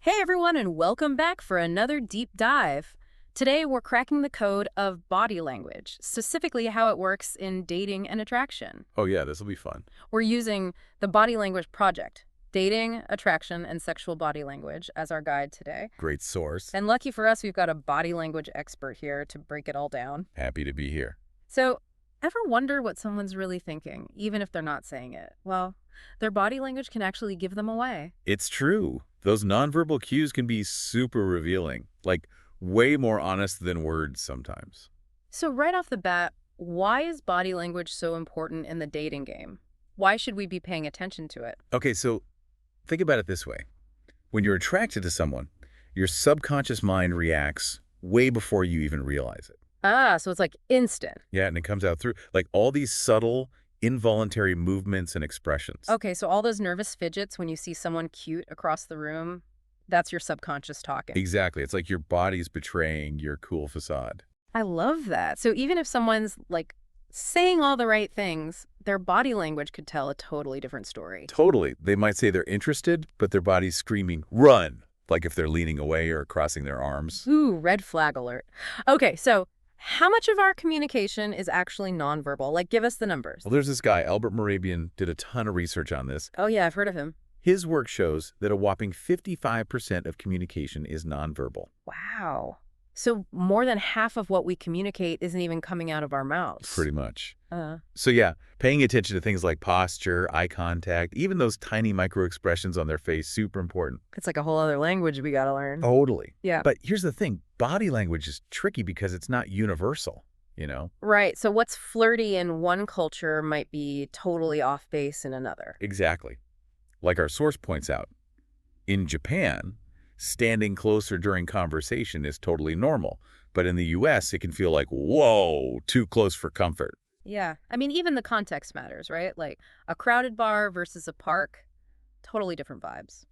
Hey everyone, and welcome back for another deep dive. Today we're cracking the code of body language, specifically how it works in dating and attraction. Oh yeah, this will be fun. We're using the Body Language Project, Dating, Attraction, and Sexual Body Language, as our guide today. Great source. And lucky for us, we've got a body language expert here to break it all down. Happy to be here. So, ever wonder what someone's really thinking, even if they're not saying it? Well, their body language can actually give them away. It's true. Those nonverbal cues can be super revealing, like way more honest than words sometimes. So right off the bat, why is body language so important in the dating game? Why should we be paying attention to it? Okay, so think about it this way. When you're attracted to someone, your subconscious mind reacts way before you even realize it. Ah, so it's like instant. Yeah, and it comes out through like all these subtle, involuntary movements and expressions. Okay, so all those nervous fidgets when you see someone cute across the room, that's your subconscious talking. Exactly. It's like your body's betraying your cool facade. I love that. So even if someone's like saying all the right things, their body language could tell a totally different story. Totally. They might say they're interested, but their body's screaming, run, like if they're leaning away or crossing their arms. Ooh, red flag alert. Okay, so how much of our communication is actually nonverbal? Like, give us the numbers. Well, there's this guy, Albert Morabian, did a ton of research on this. Oh yeah, I've heard of him. His work shows that a whopping 55% of communication is nonverbal. Wow. So more than half of what we communicate isn't even coming out of our mouths. Pretty much. Uh, So yeah, paying attention to things like posture, eye contact, even those tiny micro expressions on their face, super important. it's like a whole other language we gotta learn. Totally. Yeah. But here's the thing, body language is tricky because it's not universal, you know? Right. So what's flirty in one culture might be totally off base in another. Exactly. Like our source points out, in Japan, standing closer during conversation is totally normal. But in the US, it can feel like, whoa, too close for comfort. Yeah. I mean, even the context matters, right? Like a crowded bar versus a park, totally different vibes.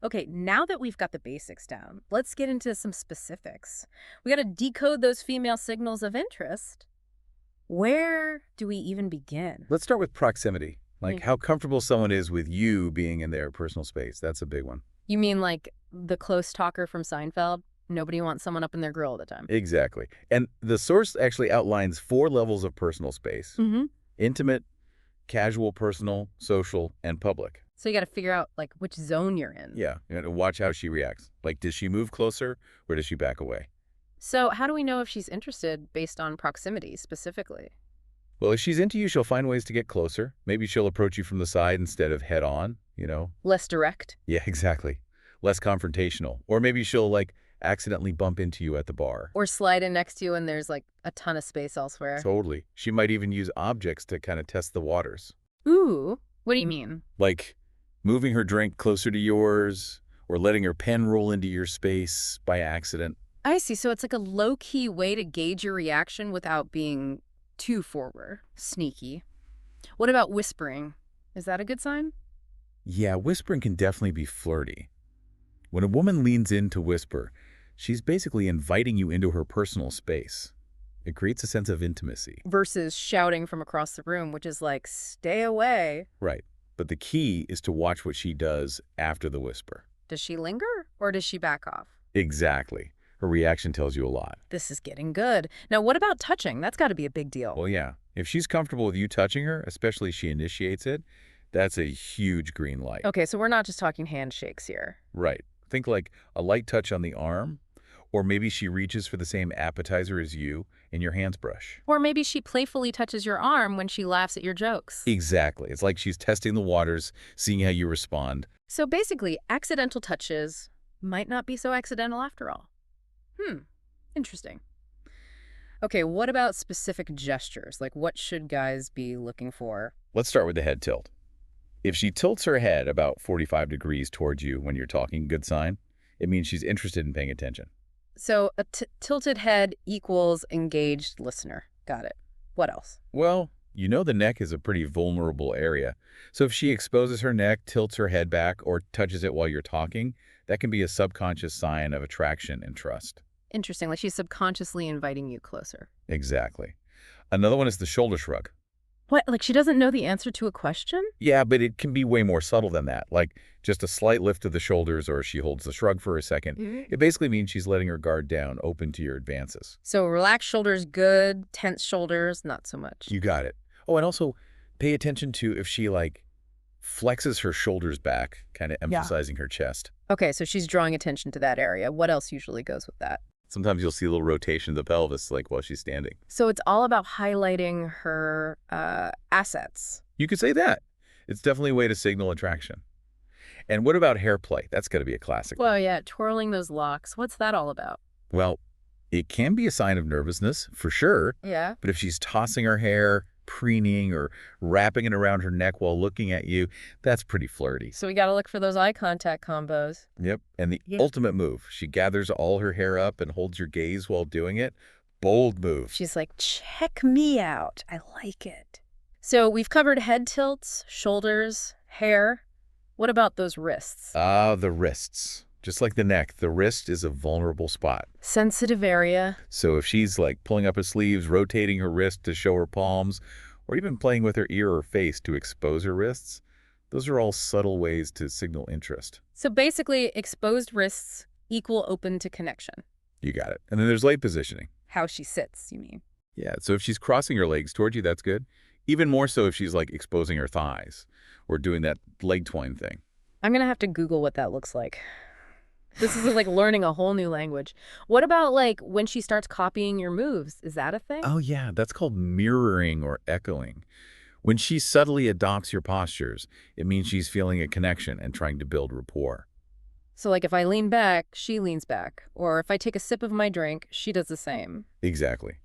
Okay, now that we've got the basics down, let's get into some specifics. We gotta decode those female signals of interest. Where do we even begin? Let's start with proximity, like Mm. how comfortable someone is with you being in their personal space. That's a big one. You mean like the close talker from Seinfeld? Nobody wants someone up in their grill all the time. Exactly. And the source actually outlines 4 levels of personal space: Mm-hmm. intimate, casual, personal, social, and public. So you got to figure out like which zone you're in. Yeah, and watch how she reacts. Like, does she move closer or does she back away? So how do we know if she's interested based on proximity specifically? Well, if she's into you, she'll find ways to get closer. Maybe she'll approach you from the side instead of head on, you know? Less direct? Yeah, exactly. Less confrontational. Or maybe she'll, like, accidentally bump into you at the bar. Or slide in next to you and there's like a ton of space elsewhere? Totally. She might even use objects to kind of test the waters. Ooh, what do you mean? Like moving her drink closer to yours or letting her pen roll into your space by accident. I see. So it's like a low-key way to gauge your reaction without being too forward. Sneaky. What about whispering? Is that a good sign? Yeah, whispering can definitely be flirty. When a woman leans in to whisper, she's basically inviting you into her personal space. It creates a sense of intimacy. Versus shouting from across the room, which is like, stay away. Right. But the key is to watch what she does after the whisper. Does she linger or does she back off? Exactly. Her reaction tells you a lot. This is getting good. Now, what about touching? That's got to be a big deal. Well, yeah. If she's comfortable with you touching her, especially if she initiates it, that's a huge green light. Okay, so we're not just talking handshakes here. Right. Think like a light touch on the arm, or maybe she reaches for the same appetizer as you and your hands brush. Or maybe she playfully touches your arm when she laughs at your jokes. Exactly. It's like she's testing the waters, seeing how you respond. So basically, accidental touches might not be so accidental after all. Interesting. Okay, what about specific gestures? Like, what should guys be looking for? Let's start with the head tilt. If she tilts her head about 45 degrees towards you when you're talking, good sign. It means she's interested in paying attention. So a tilted head equals engaged listener. Got it. What else? Well, you know the neck is a pretty vulnerable area. So if she exposes her neck, tilts her head back, or touches it while you're talking, that can be a subconscious sign of attraction and trust. Interesting. Like she's subconsciously inviting you closer. Exactly. Another one is the shoulder shrug. What, like she doesn't know the answer to a question? Yeah, but it can be way more subtle than that. Like just a slight lift of the shoulders or she holds the shrug for a second. It basically means she's letting her guard down, open to your advances. So relaxed shoulders, good. Tense shoulders, not so much. You got it. Oh, and also pay attention to if she like flexes her shoulders back, kind of emphasizing her chest. Okay, so she's drawing attention to that area. What else usually goes with that? Sometimes you'll see a little rotation of the pelvis like while she's standing. So it's all about highlighting her assets. You could say that. It's definitely a way to signal attraction. And what about hair play? That's got to be a classic. Well, yeah, twirling those locks. What's that all about? Well, it can be a sign of nervousness, for sure. Yeah. But if she's tossing her hair, preening, or wrapping it around her neck while looking at you, that's pretty flirty. So we got to look for those eye contact combos. Yep. And the ultimate move, she gathers all her hair up and holds your gaze while doing it. Bold move. She's like, check me out. I like it. So we've covered head tilts, shoulders, hair. What about those wrists? The wrists. Just like the neck, the wrist is a vulnerable spot. Sensitive area. So if she's like pulling up her sleeves, rotating her wrist to show her palms, or even playing with her ear or face to expose her wrists, those are all subtle ways to signal interest. So basically, exposed wrists equal open to connection. You got it. And then there's leg positioning. How she sits, you mean? Yeah, so if she's crossing her legs towards you, that's good. Even more so if she's like exposing her thighs or doing that leg twine thing. I'm going to have to Google what that looks like. This is like learning a whole new language. What about like when she starts copying your moves? Is that a thing? Oh yeah, that's called mirroring or echoing. When she subtly adopts your postures, it means she's feeling a connection and trying to build rapport. So like if I lean back, she leans back. Or if I take a sip of my drink, she does the same. Exactly.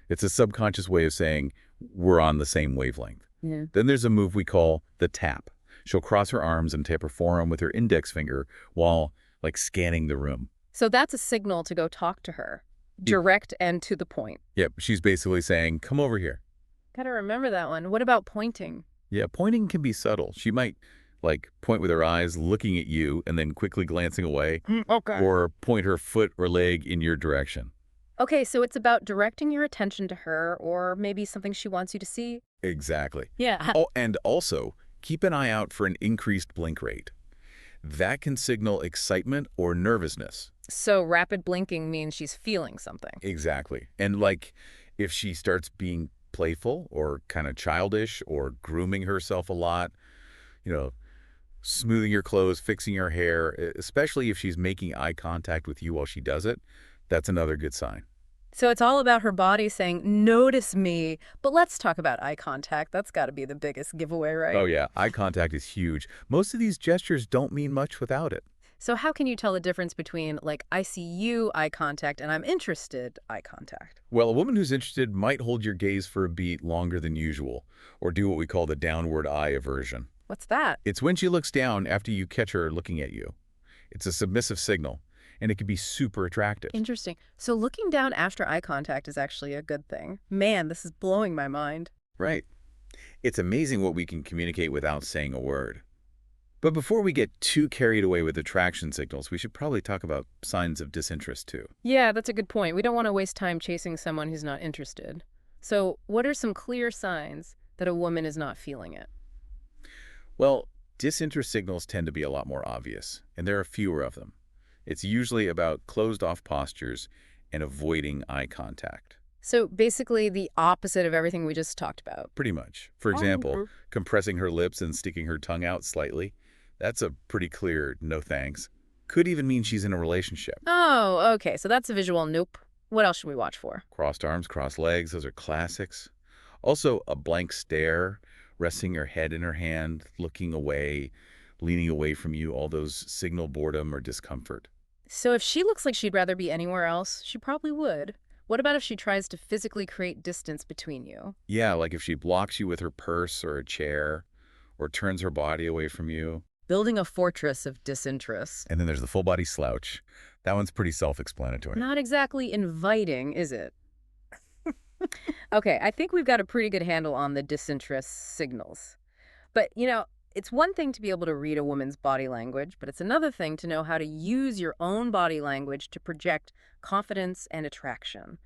It's a subconscious way of saying we're on the same wavelength. Yeah. Then there's a move we call the tap. She'll cross her arms and tap her forearm with her index finger while like scanning the room. So that's a signal to go talk to her. Direct and to the point. Yep, she's basically saying, come over here. Gotta remember that one. What about pointing? Yeah, pointing can be subtle. She might like point with her eyes, looking at you, and then quickly glancing away. Okay. Or point her foot or leg in your direction. Okay, so it's about directing your attention to her or maybe something she wants you to see. Exactly. Yeah. Oh, and also, keep an eye out for an increased blink rate. That can signal excitement or nervousness. So rapid blinking means she's feeling something. Exactly. And like if she starts being playful or kind of childish or grooming herself a lot, you know, smoothing your clothes, fixing her hair, especially if she's making eye contact with you while she does it, that's another good sign. So it's all about her body saying, notice me. But let's talk about eye contact. That's got to be the biggest giveaway, right? Oh yeah, eye contact is huge. Most of these gestures don't mean much without it. So how can you tell the difference between, like, I see you eye contact and I'm interested eye contact? Well, a woman who's interested might hold your gaze for a beat longer than usual, or do what we call the downward eye aversion. What's that? It's when she looks down after you catch her looking at you. It's a submissive signal, and it can be super attractive. Interesting. So looking down after eye contact is actually a good thing. Man, this is blowing my mind. Right. It's amazing what we can communicate without saying a word. But before we get too carried away with attraction signals, we should probably talk about signs of disinterest too. Yeah, that's a good point. We don't want to waste time chasing someone who's not interested. So what are some clear signs that a woman is not feeling it? Well, disinterest signals tend to be a lot more obvious, and there are fewer of them. It's usually about closed-off postures and avoiding eye contact. So basically the opposite of everything we just talked about. Pretty much. For example, compressing her lips and sticking her tongue out slightly. That's a pretty clear no thanks. Could even mean she's in a relationship. Oh, okay. So that's a visual nope. What else should we watch for? Crossed arms, crossed legs, those are classics. Also, a blank stare, resting her head in her hand, looking away, leaning away from you, all those signal boredom or discomfort. So if she looks like she'd rather be anywhere else, she probably would. What about if she tries to physically create distance between you? Yeah, like if she blocks you with her purse or a chair, or turns her body away from you. Building a fortress of disinterest. And then there's the full body slouch. That one's pretty self-explanatory. Not exactly inviting, is it? Okay, I think we've got a pretty good handle on the disinterest signals. But, you know, it's one thing to be able to read a woman's body language, but it's another thing to know how to use your own body language to project confidence and attraction.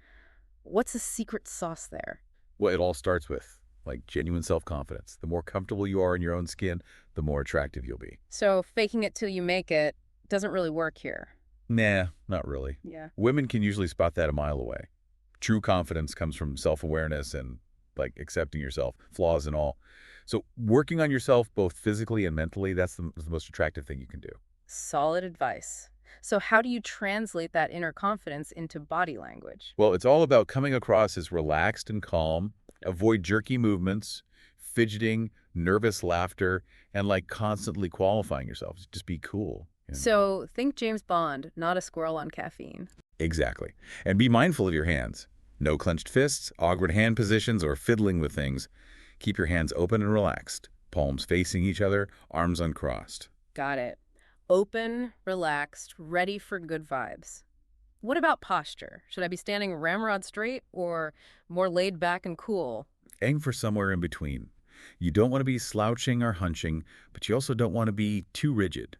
What's the secret sauce there? Well, it all starts with like genuine self-confidence. The more comfortable you are in your own skin, the more attractive you'll be. So faking it till you make it doesn't really work here. Nah, not really. Yeah. Women can usually spot that a mile away. True confidence comes from self-awareness and, like, accepting yourself, flaws and all. So working on yourself both physically and mentally, that's the most attractive thing you can do. Solid advice. So how do you translate that inner confidence into body language? Well, it's all about coming across as relaxed and calm, avoid jerky movements, fidgeting, nervous laughter, and like constantly qualifying yourself. Just be cool. So think James Bond, not a squirrel on caffeine. Exactly. And be mindful of your hands. No clenched fists, awkward hand positions, or fiddling with things. Keep your hands open and relaxed, palms facing each other, arms uncrossed. Got it. Open, relaxed, ready for good vibes. What about posture? Should I be standing ramrod straight or more laid back and cool? Aim for somewhere in between. You don't want to be slouching or hunching, but you also don't want to be too rigid.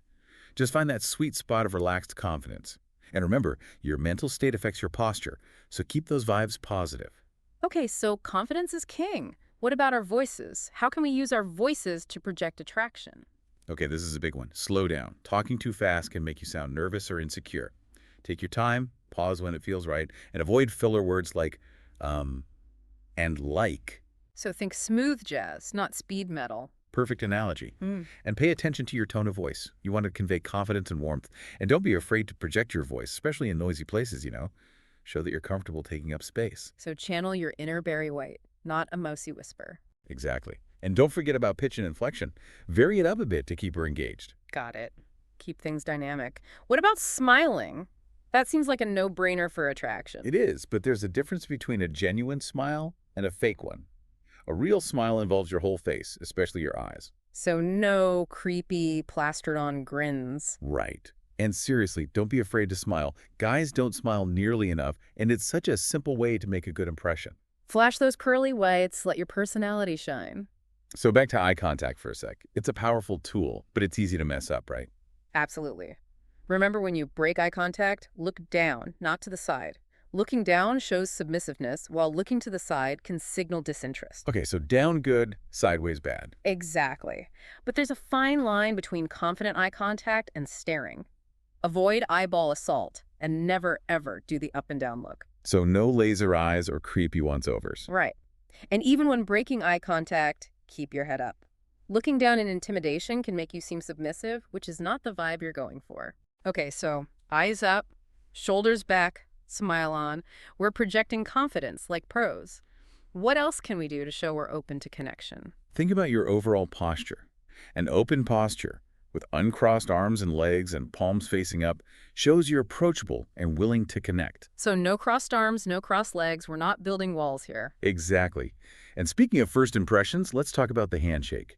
Just find that sweet spot of relaxed confidence. And remember, your mental state affects your posture, so keep those vibes positive. Okay, so confidence is king. What about our voices? How can we use our voices to project attraction? Okay, this is a big one. Slow down. Talking too fast can make you sound nervous or insecure. Take your time, pause when it feels right, and avoid filler words like, and like. So think smooth jazz, not speed metal. Perfect analogy. Mm. And pay attention to your tone of voice. You want to convey confidence and warmth. And don't be afraid to project your voice, especially in noisy places, you know. Show that you're comfortable taking up space. So channel your inner Barry White, not a mousy whisper. Exactly. And don't forget about pitch and inflection. Vary it up a bit to keep her engaged. Got it. Keep things dynamic. What about smiling? That seems like a no-brainer for attraction. It is, but there's a difference between a genuine smile and a fake one. A real smile involves your whole face, especially your eyes. So no creepy, plastered-on grins. Right. And seriously, don't be afraid to smile. Guys don't smile nearly enough, and it's such a simple way to make a good impression. Flash those curly whites, let your personality shine. So back to eye contact for a sec. It's a powerful tool, but it's easy to mess up, right? Absolutely. Remember, when you break eye contact, look down, not to the side. Looking down shows submissiveness, while looking to the side can signal disinterest. Okay, so down good, sideways bad. Exactly. But there's a fine line between confident eye contact and staring. Avoid eyeball assault, and never, ever do the up and down look. So no laser eyes or creepy once-overs. Right. And even when breaking eye contact, keep your head up. Looking down in intimidation can make you seem submissive, which is not the vibe you're going for. Okay, so eyes up, shoulders back, smile on. We're projecting confidence like pros. What else can we do to show we're open to connection? Think about your overall posture. An open posture, with uncrossed arms and legs and palms facing up, shows you're approachable and willing to connect. So no crossed arms, no crossed legs. We're not building walls here. Exactly. And speaking of first impressions, let's talk about the handshake.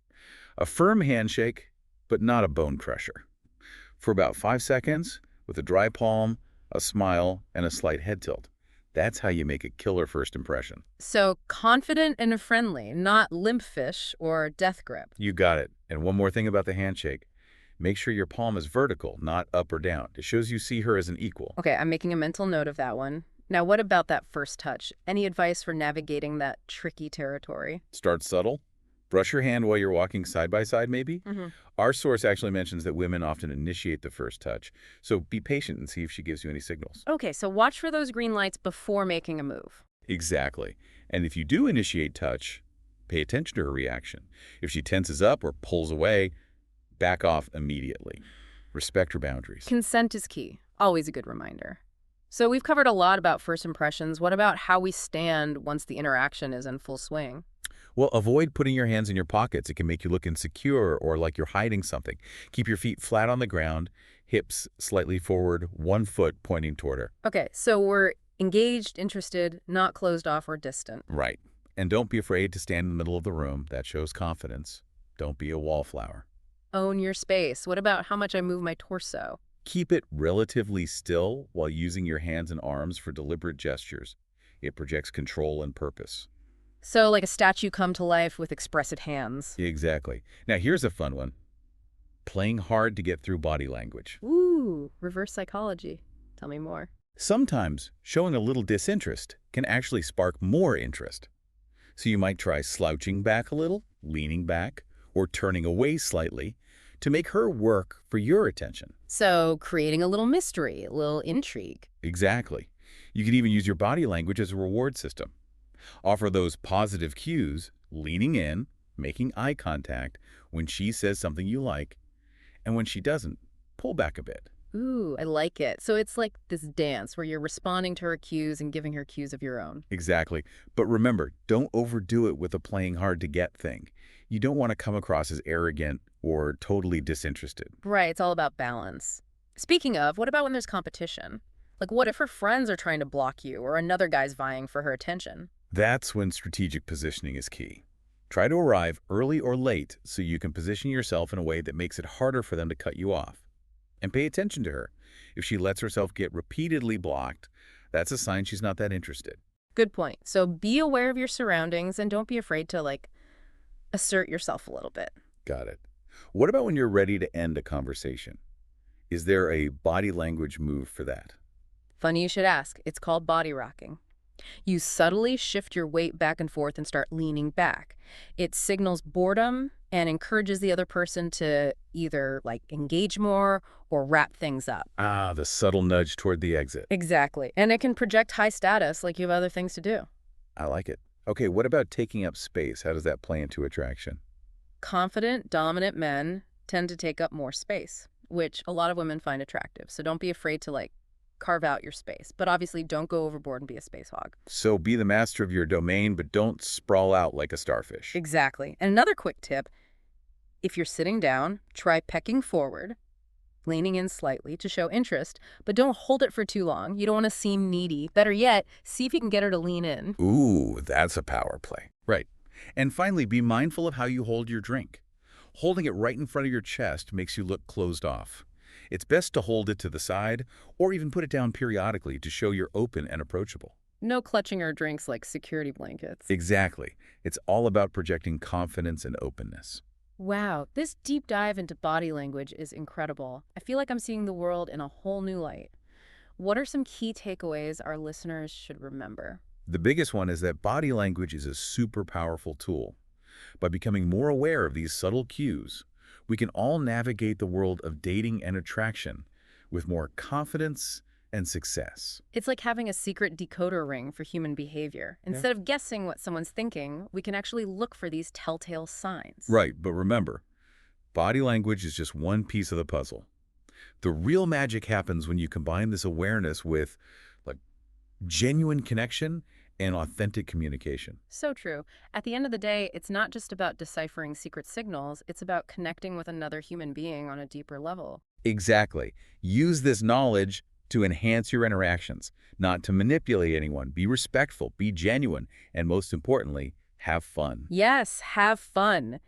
A firm handshake, but not a bone crusher. For about 5 seconds, with a dry palm, a smile, and a slight head tilt. That's how you make a killer first impression. So confident and friendly, not limp fish or death grip. You got it. And one more thing about the handshake. Make sure your palm is vertical, not up or down. It shows you see her as an equal. Okay, I'm making a mental note of that one. Now, what about that first touch? Any advice for navigating that tricky territory? Start subtle. Brush your hand while you're walking side by side, maybe. Our source actually mentions that women often initiate the first touch. So be patient and see if she gives you any signals. Okay, so watch for those green lights before making a move. Exactly. And if you do initiate touch, pay attention to her reaction. If she tenses up or pulls away, back off immediately. Respect her boundaries. Consent is key. Always a good reminder. So we've covered a lot about first impressions. What about how we stand once the interaction is in full swing? Well, avoid putting your hands in your pockets. It can make you look insecure or like you're hiding something. Keep your feet flat on the ground, hips slightly forward, one foot pointing toward her. Okay, so we're engaged, interested, not closed off or distant. Right. And don't be afraid to stand in the middle of the room. That shows confidence. Don't be a wallflower. Own your space. What about how much I move my torso? Keep it relatively still while using your hands and arms for deliberate gestures. It projects control and purpose. So like a statue come to life with expressive hands. Exactly. Now here's a fun one. Playing hard to get through body language. Ooh, reverse psychology. Tell me more. Sometimes showing a little disinterest can actually spark more interest. So you might try slouching back a little, leaning back, or turning away slightly to make her work for your attention. So creating a little mystery, a little intrigue. Exactly. You can even use your body language as a reward system. Offer those positive cues, leaning in, making eye contact when she says something you like, and when she doesn't, pull back a bit. Ooh, I like it. So it's like this dance where you're responding to her cues and giving her cues of your own. Exactly. But remember, don't overdo it with a playing hard to get thing. You don't want to come across as arrogant or totally disinterested. Right, it's all about balance. Speaking of, what about when there's competition? Like, what if her friends are trying to block you or another guy's vying for her attention? That's when strategic positioning is key. Try to arrive early or late so you can position yourself in a way that makes it harder for them to cut you off. And pay attention to her. If she lets herself get repeatedly blocked, that's a sign she's not that interested. Good point. So be aware of your surroundings and don't be afraid to, like, assert yourself a little bit. Got it. What about when you're ready to end a conversation? Is there a body language move for that? Funny you should ask. It's called body rocking. You subtly shift your weight back and forth and start leaning back. It signals boredom and encourages the other person to either like engage more or wrap things up. Ah, the subtle nudge toward the exit. Exactly. And it can project high status like you have other things to do. I like it. Okay, what about taking up space? How does that play into attraction? Confident, dominant men tend to take up more space, which a lot of women find attractive. So don't be afraid to like carve out your space. But obviously don't go overboard and be a space hog. So be the master of your domain, but don't sprawl out like a starfish. Exactly. And another quick tip, if you're sitting down, try pecking forward, leaning in slightly to show interest, but don't hold it for too long. You don't want to seem needy. Better yet, see if you can get her to lean in. Ooh, that's a power play. Right. And finally, be mindful of how you hold your drink. Holding it right in front of your chest makes you look closed off. It's best to hold it to the side or even put it down periodically to show you're open and approachable. No clutching our drinks like security blankets. Exactly. It's all about projecting confidence and openness. Wow, this deep dive into body language is incredible. I feel like I'm seeing the world in a whole new light. What are some key takeaways our listeners should remember? The biggest one is that body language is a super powerful tool. By becoming more aware of these subtle cues, we can all navigate the world of dating and attraction with more confidence and success. It's like having a secret decoder ring for human behavior. Instead of guessing what someone's thinking, we can actually look for these telltale signs. Right, but remember, body language is just one piece of the puzzle. The real magic happens when you combine this awareness with, like, genuine connection and authentic communication. So true. At the end of the day, it's not just about deciphering secret signals, it's about connecting with another human being on a deeper level. Exactly. Use this knowledge to enhance your interactions, not to manipulate anyone. Be respectful, be genuine, and most importantly, have fun. Yes, have fun.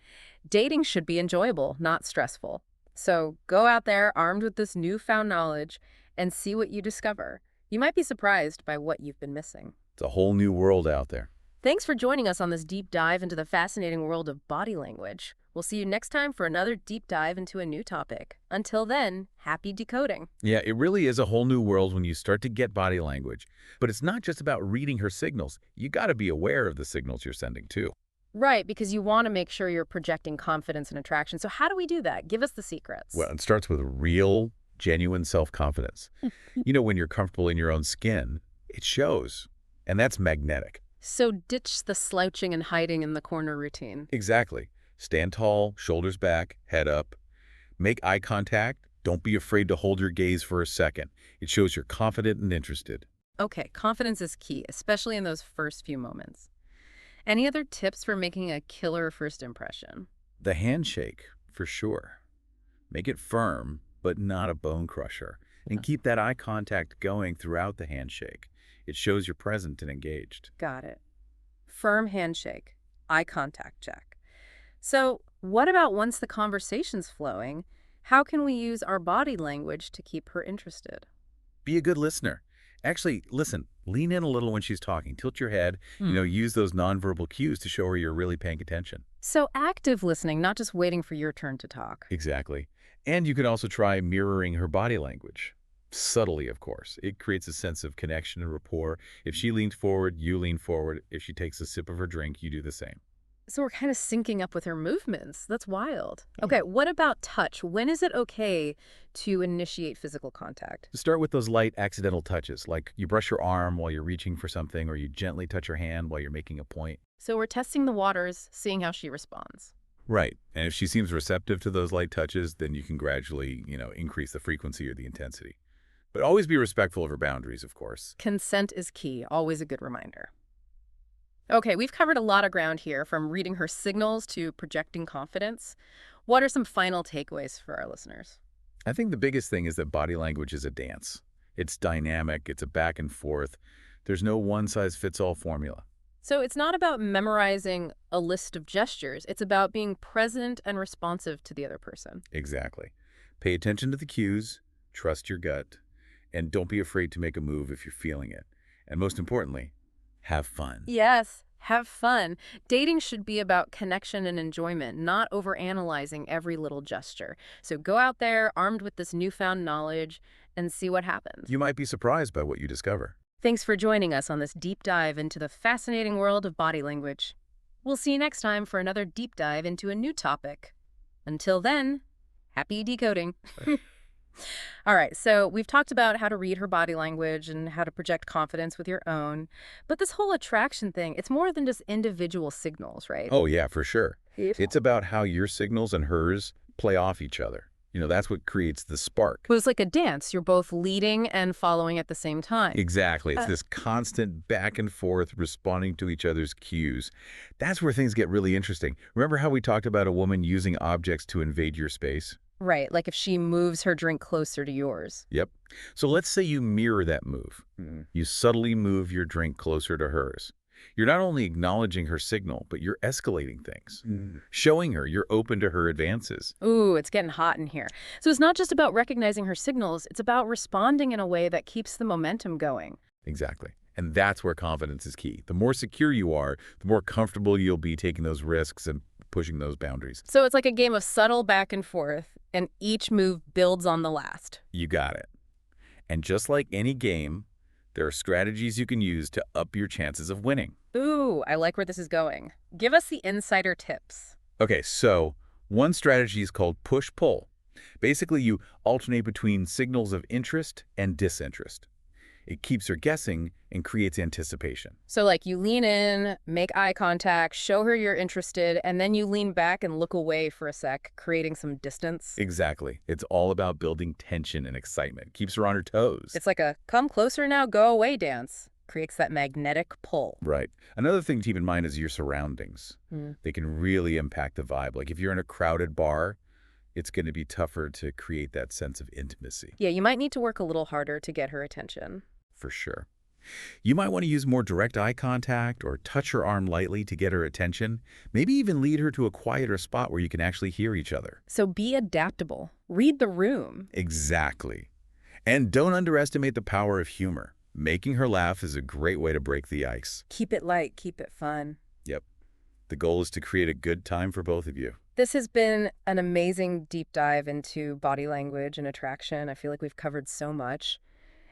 Dating should be enjoyable, not stressful. So go out there armed with this newfound knowledge and see what you discover. You might be surprised by what you've been missing. It's a whole new world out there. Thanks for joining us on this deep dive into the fascinating world of body language. We'll see you next time for another deep dive into a new topic. Until then, happy decoding. Yeah, it really is a whole new world when you start to get body language. But it's not just about reading her signals. You got to be aware of the signals you're sending, too. Right, because you want to make sure you're projecting confidence and attraction. So how do we do that? Give us the secrets. Well, it starts with real, genuine self-confidence. When you're comfortable in your own skin, it shows. And that's magnetic. So ditch the slouching and hiding in the corner routine. Exactly. Stand tall, shoulders back, head up. Make eye contact. Don't be afraid to hold your gaze for a second. It shows you're confident and interested. Okay, confidence is key, especially in those first few moments. Any other tips for making a killer first impression? The handshake, for sure. Make it firm, but not a bone crusher. And keep that eye contact going throughout the handshake. It shows you're present and engaged. Got it. Firm handshake, eye contact check. So what about once the conversation's flowing? How can we use our body language to keep her interested? Be a good listener. Actually, listen, lean in a little when she's talking. Tilt your head, use those nonverbal cues to show her you're really paying attention. So active listening, not just waiting for your turn to talk. Exactly. And you can also try mirroring her body language. Subtly, of course. It creates a sense of connection and rapport. If she leans forward, you lean forward. If she takes a sip of her drink, you do the same. So we're kind of syncing up with her movements. That's wild. Oh, Okay, what about touch? When is it okay to initiate physical contact? start with those light accidental touches, like you brush your arm while you're reaching for something, or you gently touch her hand while you're making a point. So we're testing the waters, seeing how she responds. Right. And if she seems receptive to those light touches, then you can gradually, increase the frequency or the intensity. But always be respectful of her boundaries, of course. Consent is key, always a good reminder. Okay, we've covered a lot of ground here, from reading her signals to projecting confidence. What are some final takeaways for our listeners? I think the biggest thing is that body language is a dance. It's dynamic, it's a back and forth. There's no one-size-fits-all formula. So it's not about memorizing a list of gestures. It's about being present and responsive to the other person. Exactly. Pay attention to the cues, trust your gut, and don't be afraid to make a move if you're feeling it. And most importantly, have fun. Yes, have fun. Dating should be about connection and enjoyment, not overanalyzing every little gesture. So go out there armed with this newfound knowledge and see what happens. You might be surprised by what you discover. Thanks for joining us on this deep dive into the fascinating world of body language. We'll see you next time for another deep dive into a new topic. Until then, happy decoding. All right, so we've talked about how to read her body language and how to project confidence with your own. But this whole attraction thing, it's more than just individual signals, right? Oh, yeah, for sure. Beautiful. It's about how your signals and hers play off each other. That's what creates the spark. It was like a dance. You're both leading and following at the same time. Exactly. It's this constant back and forth responding to each other's cues. That's where things get really interesting. Remember how we talked about a woman using objects to invade your space? Right, like if she moves her drink closer to yours. Yep. So let's say you mirror that move. You subtly move your drink closer to hers. You're not only acknowledging her signal, but you're escalating things, showing her you're open to her advances. Ooh, it's getting hot in here. So it's not just about recognizing her signals, it's about responding in a way that keeps the momentum going. Exactly. And that's where confidence is key. The more secure you are, the more comfortable you'll be taking those risks and pushing those boundaries. So it's like a game of subtle back and forth, and each move builds on the last. You got it. And just like any game, there are strategies you can use to up your chances of winning. Ooh, I like where this is going. Give us the insider tips. Okay, so one strategy is called push-pull. Basically, you alternate between signals of interest and disinterest. It keeps her guessing and creates anticipation. So like you lean in, make eye contact, show her you're interested, and then you lean back and look away for a sec, creating some distance. Exactly. It's all about building tension and excitement. Keeps her on her toes. It's like a come closer now, go away dance. Creates that magnetic pull. Right. Another thing to keep in mind is your surroundings. They can really impact the vibe. Like if you're in a crowded bar, it's going to be tougher to create that sense of intimacy. Yeah, you might need to work a little harder to get her attention. For sure. You might want to use more direct eye contact or touch her arm lightly to get her attention. Maybe even lead her to a quieter spot where you can actually hear each other. So be adaptable. Read the room. Exactly. And don't underestimate the power of humor. Making her laugh is a great way to break the ice. Keep it light, keep it fun. Yep. The goal is to create a good time for both of you. This has been an amazing deep dive into body language and attraction. I feel like we've covered so much.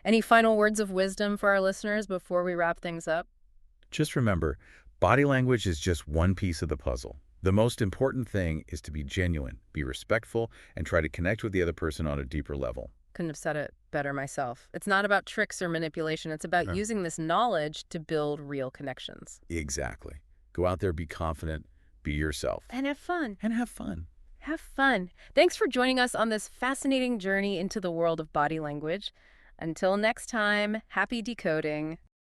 Any final words of wisdom for our listeners before we wrap things up? Just remember, body language is just one piece of the puzzle. The most important thing is to be genuine, be respectful, and try to connect with the other person on a deeper level. Couldn't have said it better myself. It's not about tricks or manipulation. It's about using this knowledge to build real connections. Exactly. Go out there, be confident, be yourself. And have fun. And have fun. Have fun. Thanks for joining us on this fascinating journey into the world of body language. Until next time, happy decoding.